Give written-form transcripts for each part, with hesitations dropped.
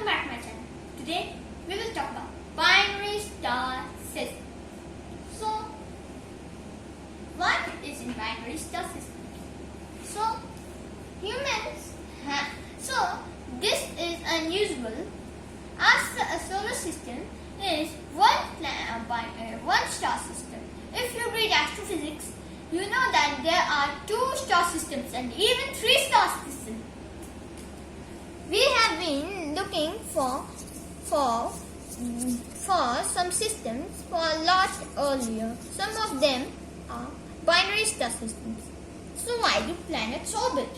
welcome back to my channel. Today we will talk about binary star system. So, what is in binary star system? So, this is unusual as a solar system is one star system. If you read astrophysics, you know that there are 2 star systems and even 3 star systems. We have been looking for some systems for a lot earlier. Some of them are binary star systems. So why do planets orbit?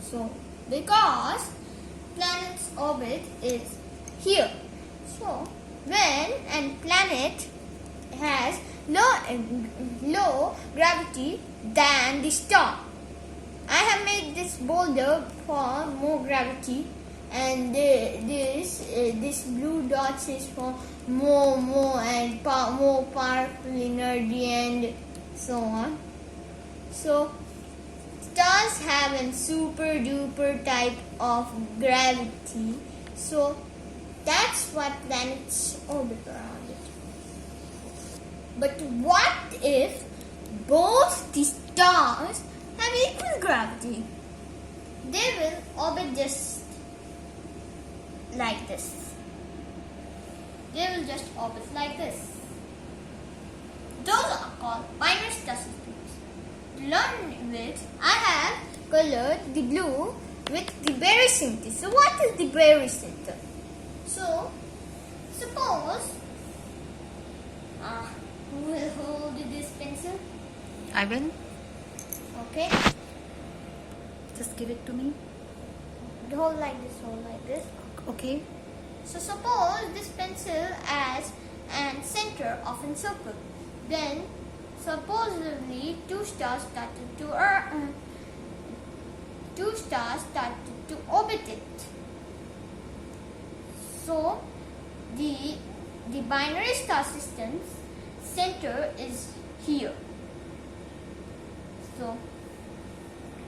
So because planet's orbit is here. So when a planet has low gravity than the star. I have made this boulder for more gravity, and this blue dots is for more powerful energy and so on. So stars have a super duper type of gravity, so that's why planets orbit around it. But what if both the stars have equal gravity? They will orbit just like this. They will just orbit like this. Those are called binary star systems. To learn it, I have colored the blue with the barycenter. So what is the barycenter? So suppose who will hold this pencil? I will. Okay. Just give it to me. Hold like this. Okay. So suppose this pencil as a center of a circle. Then supposedly 2 stars started to orbit it. So the binary star system's center is here. So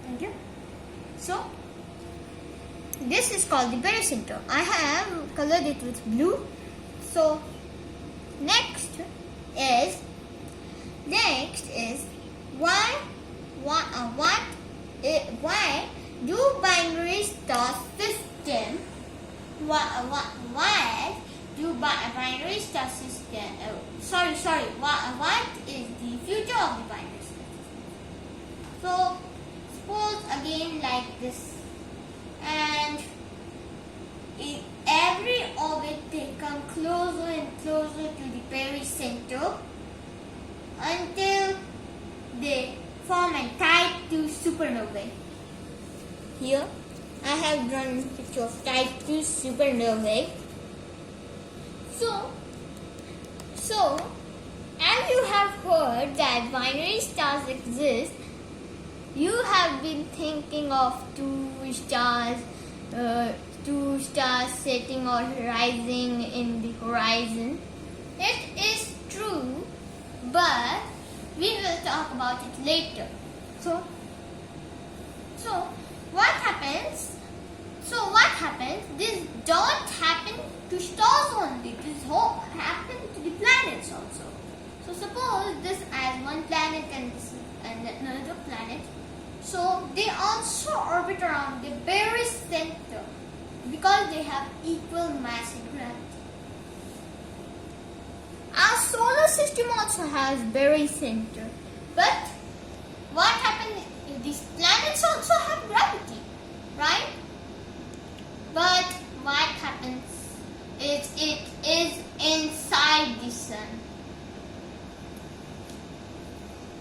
thank you. So this is called the barycenter. I have colored it with blue. So next is why do binary star system what is the future of the binary star system? So suppose again like this, and in every orbit they come closer and closer to the barycenter until they form a type 2 supernovae. Here I have drawn a picture of type 2 supernovae. So as you have heard that binary stars exist, you have been thinking of 2 stars setting or rising in the horizon. It is true, but we will talk about it later. So what happens? This don't happen to stars only. This happen to the planets also. So suppose this as one planet and this and another planet. So they also orbit around the barycenter because they have equal mass and gravity. Our solar system also has barycenter, but what happens? These planets also have gravity, right? But what happens is it is inside the sun.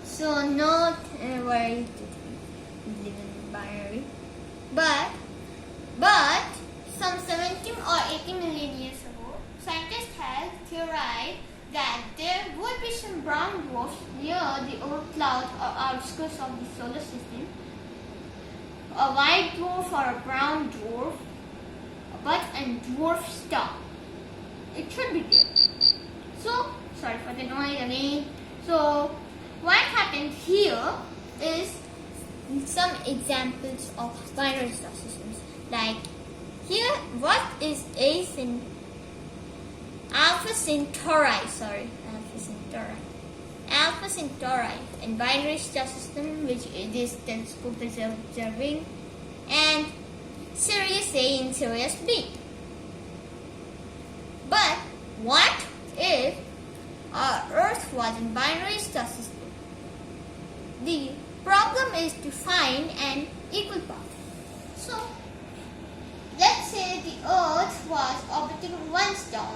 So not very live in binary, but some 17 or 18 million years ago, scientists had theorized that there would be some brown dwarfs near the Oort cloud or outskirts of the solar system. A white dwarf or a brown dwarf, but a dwarf star. It should be there. So, sorry for the noise again. So, what happened here is some examples of binary star systems like here, what is Alpha Centauri? Sorry, Alpha Centauri. Alpha Centauri, and binary star system, which this telescope is observing, and Sirius A and Sirius B. But what if our Earth was in binary star system? The problem is to find an equal path. So, let's say the Earth was orbiting one star,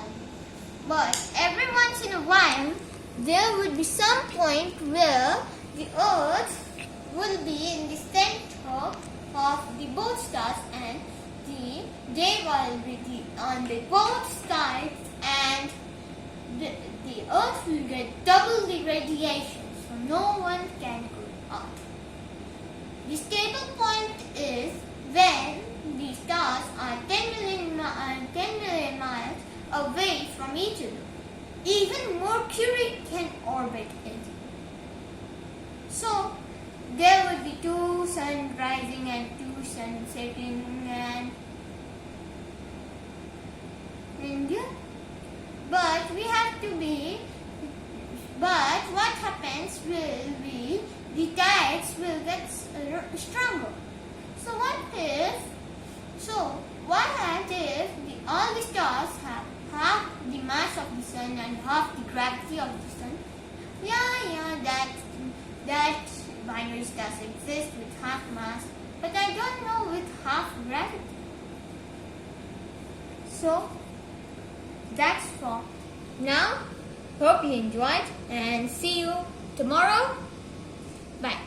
but every once in a while there would be some point where the Earth will be in the center of the both stars, and they will be on the both sides, and the Earth will get double the radiation, so no one can go out. The stable point is when the stars are 10 million miles away from each other. Even Mercury can orbit it. So there would be 2 suns rising and 2 suns setting and India. But what happens will be the tides will get stronger. So what if all the stars have half the mass of the sun and half the gravity of the sun? That binary stars exist with half mass, but I don't know with half gravity. So that's for now. Hope you enjoyed, and see you tomorrow. Bye.